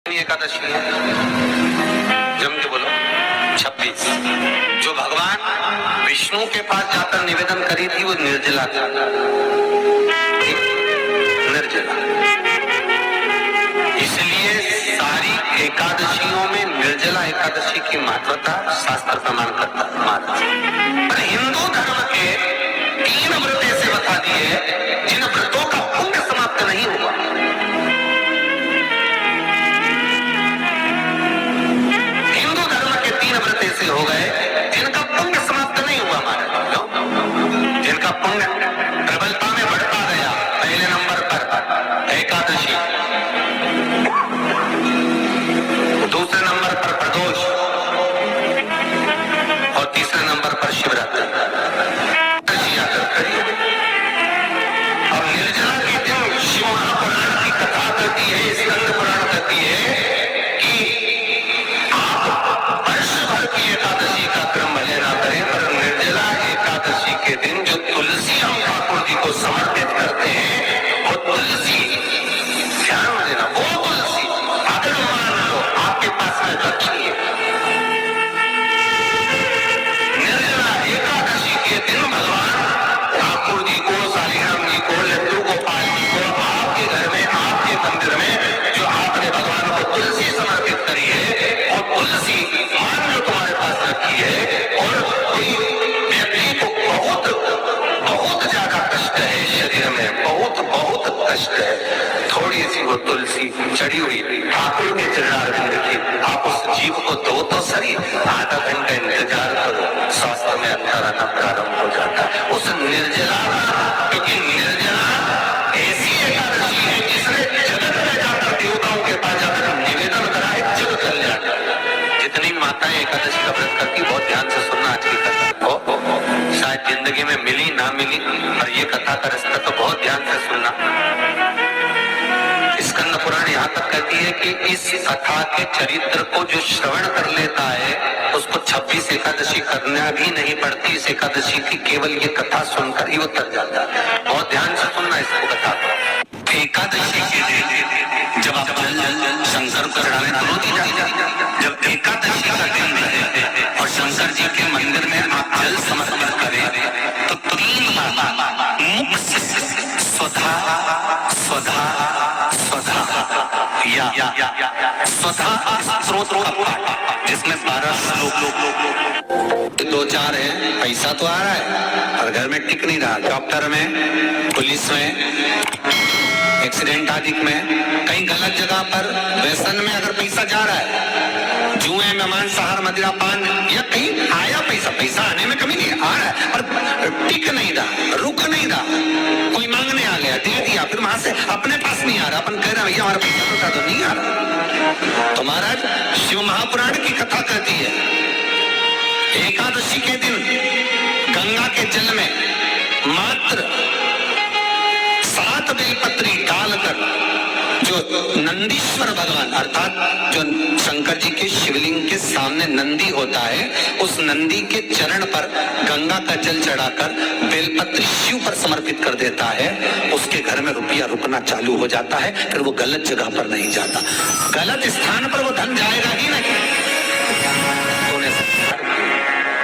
एकादशी है, जम के बोलो 26। जो भगवान विष्णु के पास जाकर निवेदन करी थी वो निर्जला था, निर्जला। इसलिए सारी एकादशियों में निर्जला एकादशी की महत्वता शास्त्र प्रमाण करता है। पर हिंदू धर्म के 3 व्रत ऐसे बता दिए जिन व्रतों का पुण्य समाप्त नहीं हुआ। ऐसे हो गए जिनका पुण्य समाप्त नहीं हुआ महाराज, जिनका पुण्य प्रबलता में बढ़ता गया। पहले नंबर पर एकादशी, दूसरे नंबर पर प्रदोष और तीसरे नंबर पर शिवरात्रि। और निर्जला के दिन शिव महापुराण की कथा करती है, स्कंद पुराण करती है एकादशी का क्रम भले ना करें, पर निर्जला एकादशी के दिन जो तुलसी हम ठाकुर जी को समर्पित करते हैं वो तुलसी, ध्यान में देना, वो तुलसी अगर मान लो आपके पास में रखी है। निर्जला एकादशी के दिन भगवान ठाकुर जी को, सालीग्राम जी को, लड्डू गोपाल जी को आपके घर में, आपके मंदिर में जो आपने भगवान को तुलसी समर्पित करी है और तुलसी मान लो तुम्हारे पास रखी है और कोई व्यक्ति को बहुत बहुत ज्यादा कष्ट है शरीर में, बहुत बहुत कष्ट है, थोड़ी सी वो तुलसी चढ़ी हुई ठाकुर के चरणारविंद की, आप उस जीव को दो तो सही, आधा घंटा इंतजार करो, स्वास्थ्य में अंतर आना प्रारंभ हो जाता है। उस निर्जला, क्योंकि निर्जला ऐसी एकादशी है जिसने जगत में जाकर देवताओं के पास जाकर निवेदन कराए जग कल्याण। जितनी माताएं एकादशी का व्रत करती, बहुत ध्यान से सुनना आज की कथा हो, शायद जिंदगी में मिली ना मिली, और ये कथा का रास्ता तो बहुत ध्यान से सुनना। स्कंद पुराण यहाँ तक कहती है कि इस कथा के चरित्र को जो श्रवण कर लेता है उसको 26 एकादशी करना भी नहीं पड़ती। इस एकादशी की केवल ये कथा सुनकर ही वो तर जाता है। बहुत ध्यान से सुनना इसको कथा को। एकादशी के दिन जब आप जल शंकर को चढ़ाने दोनों दी जाती, जब एकादशी का दिन रहे और शंकर जी के मंदिर में आप जल समर्पित करें तो 3 बार मुख से स्वधा स्वधा स्वधा या स्वधा स्त्रोत का पाठ, जिसमें 12 श्लोक 2-4 है। पैसा तो आ रहा है और घर में टिक नहीं रहा, डॉक्टर में, पुलिस में, एक्सीडेंट आदि में, कहीं गलत जगह पर व्यसन में अगर पैसा जा रहा है, जुए में, मांसाहार, मदिरा पान, या कहीं आया पैसा, पैसा आने में कमी नहीं, आ रहा है पर टिक नहीं रहा, रुक नहीं रहा, कोई मांगने आ गया, दे दिया, फिर वहां से अपने पास नहीं आ रहा, अपन कह रहे हैं भैया हमारा पैसा तो नहीं आ रहा। तो महाराज शिव महापुराण की कथा कहती है एकादशी के दिन गंगा के जल में मात्र 7 बेलपत्री डालकर जो नंदीश्वर भगवान अर्थात जो शंकर जी के शिवलिंग के सामने नंदी होता है, उस नंदी के चरण पर गंगा का जल चढ़ाकर बेलपत्री शिव पर समर्पित कर देता है, उसके घर में रुपया रुकना चालू हो जाता है, फिर वो गलत जगह पर नहीं जाता, गलत स्थान पर वो धन जाएगा ही नहीं।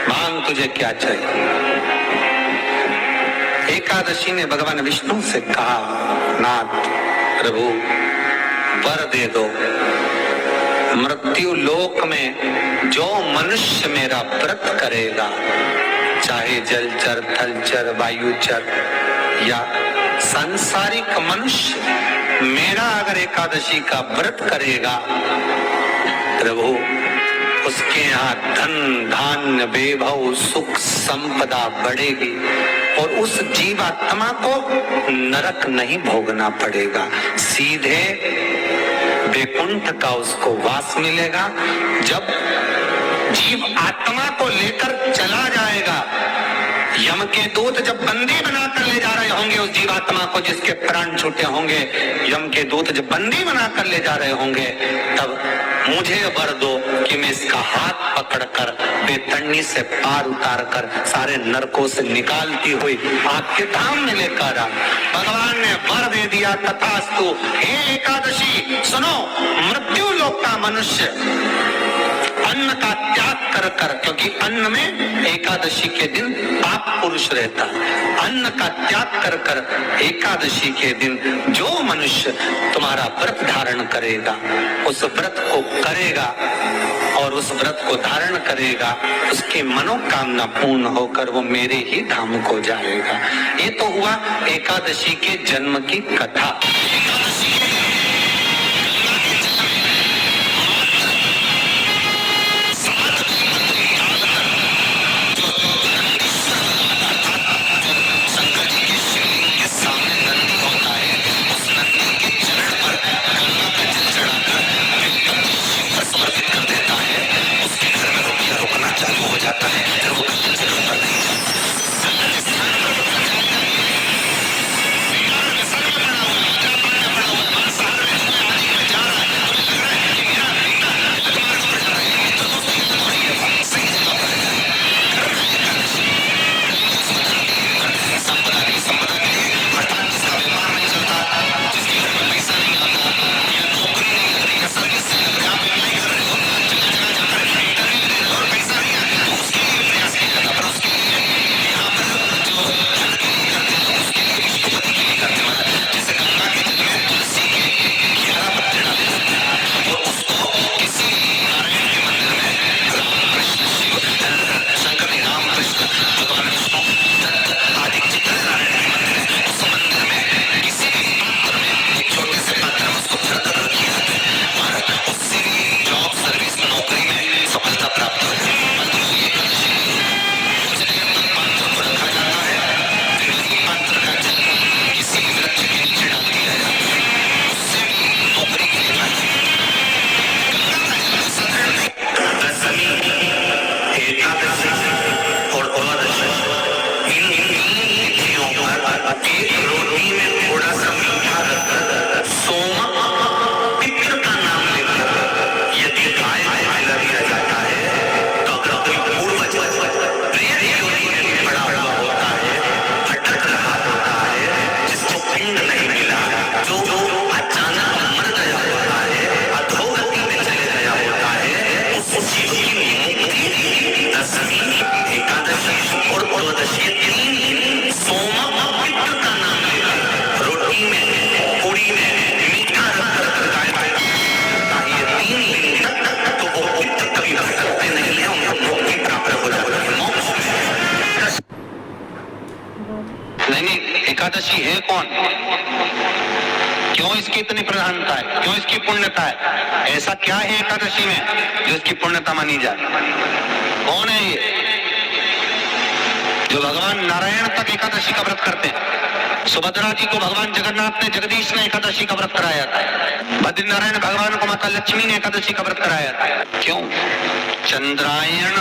मांग तुझे क्या चाहिए। एकादशी ने भगवान विष्णु से कहा, नाथ प्रभु वर दे दो, मृत्यु लोक में जो मनुष्य मेरा व्रत करेगा, चाहे जलचर, थलचर, वायुचर या सांसारिक मनुष्य, मेरा अगर एकादशी का व्रत करेगा प्रभु, उसके यहाँ धन धान्य वैभव सुख संपदा बढ़ेगी और उस जीवात्मा को नरक नहीं भोगना पड़ेगा, सीधे वैकुंठ का उसको वास मिलेगा। जब जीव आत्मा को लेकर चला जाएगा, यम के दूत जब बंदी बनाकर ले जा रहे होंगे उस जीवात्मा को जिसके प्राण छूटे होंगे, यम के दूत जब बंदी बनाकर ले जा रहे होंगे, तब मुझे वर दो कि मैं इसका हाथ पकड़कर बेतन्नी से पार उतार कर सारे नरकों से निकालती हुई आपके धाम में लेकर आ। भगवान ने वर दे दिया, तथास्तु। हे एकादशी सुनो, मृत्यु लोक का मनुष्य अन्न का त्याग कर कर, क्योंकि अन्न में एकादशी के दिन पाप पुरुष रहता, अन्न का त्याग कर कर एकादशी के दिन जो मनुष्य तुम्हारा व्रत धारण करेगा, उस व्रत को करेगा और उस व्रत को धारण करेगा, उसकी मनोकामना पूर्ण होकर वो मेरे ही धाम को जाएगा। ये तो हुआ एकादशी के जन्म की कथा। एकादशी है कौन, क्यों इसकी इतनी प्रधानता है, क्यों इसकी पुण्यता है, ऐसा क्या है एकादशी में जो इसकी पुण्यता मानी जाए? कौन है ये? जो भगवान नारायण तक एकादशी का व्रत करते हैं। सुभद्रा जी को भगवान जगन्नाथ ने, जगदीश ने एकादशी का व्रत कराया था। बद्रीनारायण भगवान को माता लक्ष्मी ने एकादशी का व्रत कराया था। क्यों? चंद्रायण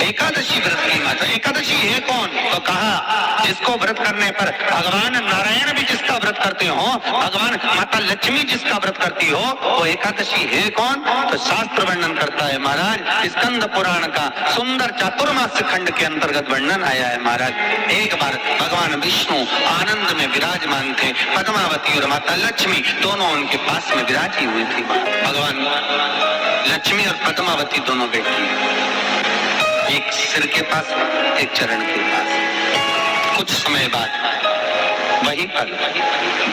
एकादशी व्रत की माता। एकादशी है कौन? तो कहा जिसको व्रत करने पर भगवान नारायण भी जिसका व्रत करते हो, भगवान माता लक्ष्मी जिसका व्रत करती हो, वो एकादशी है कौन? तो शास्त्र वर्णन करता है महाराज, स्कंद पुराण का सुंदर चातुर्मास्य खंड के अंतर्गत वर्णन आया है महाराज। एक बार भगवान विष्णु आनंद में विराजमान थे, पद्मावती और माता लक्ष्मी दोनों उनके पास में विराजी हुई थी। भगवान लक्ष्मी और पद्मावती दोनों बैठी, एक सिर के पास, एक चरण के पास। कुछ समय बाद वहीं पर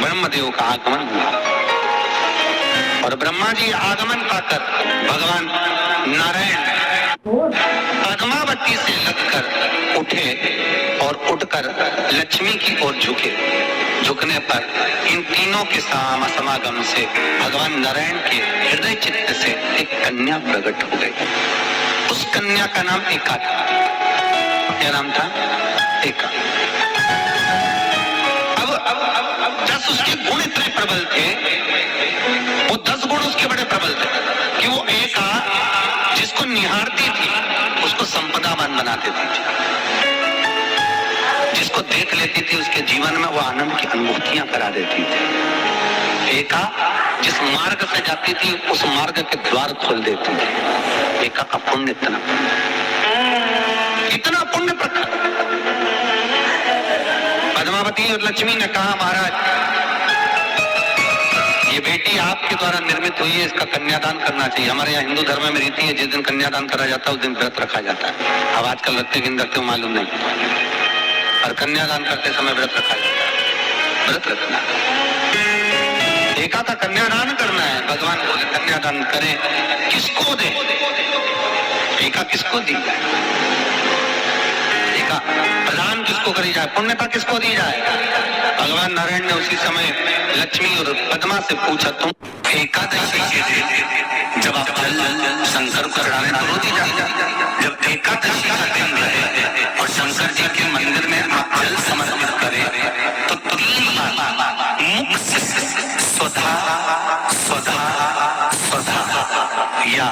ब्रह्मदेव का आगमन हुआ और ब्रह्मा जी आगमन पाकर भगवान नारायण पद्मावती से लगकर उठे और उठकर लक्ष्मी की ओर झुके। झुकने पर इन तीनों के समागम से भगवान नारायण के हृदय चित्त से एक कन्या प्रकट हो गई। उस कन्या का नाम एका था। क्या नाम था? एका। अब 10 उसके गुण इतने प्रबल थे, वो 10 गुण उसके बड़े प्रबल थे कि वो एका जिसको निहारती थी उसको संपदावान बना देती थी, जिसको देख लेती थी उसके जीवन में वो आनंद की अनुभूतियां करा देती थी। एका जिस मार्ग से जाती थी उस मार्ग के द्वार खोल देती थी। एका का पुण्य इतना पुण्य प्रखर। पद्मावती और लक्ष्मी ने कहा, महाराज ये बेटी आपके द्वारा निर्मित हुई है, इसका कन्यादान करना चाहिए। हमारे यहाँ हिंदू धर्म में रीति है, जिस दिन कन्यादान करा जाता है उस दिन व्रत रखा जाता है। अब आजकल रखते कि रखते हो मालूम नहीं, और कन्यादान करते समय व्रत रखा जाता है। व्रत रखना, एका का कन्यादान करना है। भगवान बोले कन्यादान करें, किसको दे? एका किसको दी जाए? एका प्रदान किसको करी जाए? पुण्यता किसको दी जाए? भगवान नारायण ने उसी समय लक्ष्मी और पद्मा से पूछा, तुम एकादशी के दिन जब आप जल शंकर को चढ़ाने तो रोटी जाए, जब एकादशी का दिन रहे और शंकर जी के मंदिर में आप जल समर्पित करें तो 3 बार मुख से स्वधा स्वधा स्वधा या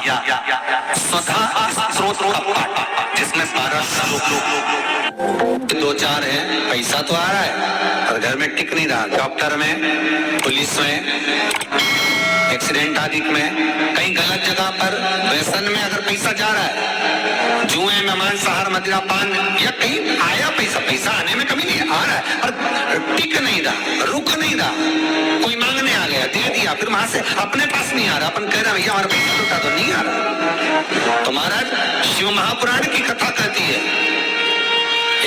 स्वधा स्रोत का पाठ, जिसमें 12 श्लोक 2-4 है। पैसा तो आ रहा है और घर में टिक नहीं रहा। डॉक्टर में, पुलिस में, एक्सीडेंट आदि में, कहीं गलत जगह पर व्यसन में अगर पैसा जा रहा है, जुए में, मांसाहार, मदिरा पान, या कहीं आया पैसा आने में कमी नहीं है, आ रहा है पर टिक नहीं रहा, रुक नहीं रहा। कोई मांगने आ गया, दे दिया, फिर वहां से अपने पास नहीं आ रहा, अपन कह रहे भैया हमारा पैसा तो नहीं आ रहा। तो महाराज शिव महापुराण की कथा कहती है,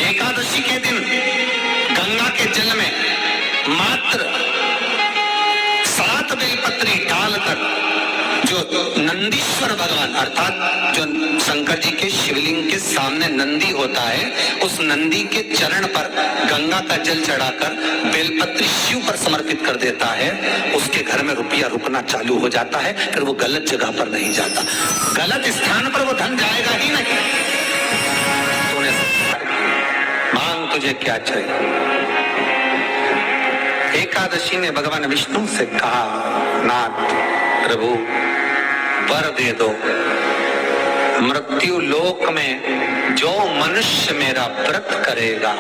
एकादशी के दिन गंगा के जल में मात्र 7 बेलपत्री डालकर जो नंदीश्वर भगवान अर्थात जो शंकर जी के शिवलिंग के सामने नंदी होता है, उस नंदी के चरण पर गंगा का जल चढ़ाकर बेलपत्री शिव पर समर्पित कर देता है, उसके घर में रुपया रुकना चालू हो जाता है। फिर वो गलत जगह पर नहीं जाता, गलत स्थान पर वो धन जाएगा ही नहीं। तूने मांग, तुझे क्या चाहिए? एकादशी ने भगवान विष्णु से कहा, नाथ प्रभु वर दे दो, मृत्यु लोक में जो मनुष्य मेरा व्रत करेगा,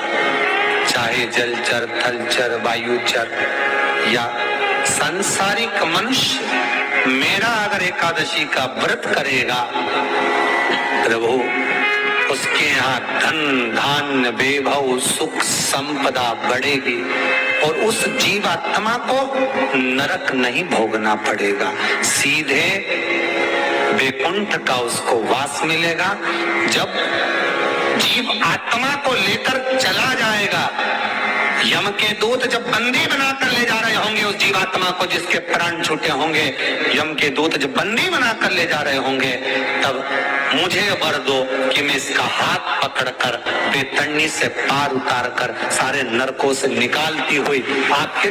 चाहे जलचर, थलचर, वायुचर या सांसारिक मनुष्य, मेरा अगर एकादशी का व्रत करेगा प्रभु, उसके यहाँ धन धान्य वैभव सुख संपदा बढ़ेगी और उस जीवात्मा को नरक नहीं भोगना पड़ेगा, सीधे वैकुंठ का उसको वास मिलेगा। जब जीव आत्मा को लेकर चला जाएगा, यम के दूत जब बंदी बनाकर ले जा रहे होंगे उस जीवात्मा को जिसके प्राण छूटे होंगे, यम के दूत जब बंदी बनाकर ले जा रहे होंगे, तब मुझे वर दो कि मैं इसका हाथ पकड़कर बेतरनी से पार उतार कर सारे नरकों से निकालती हुई आपके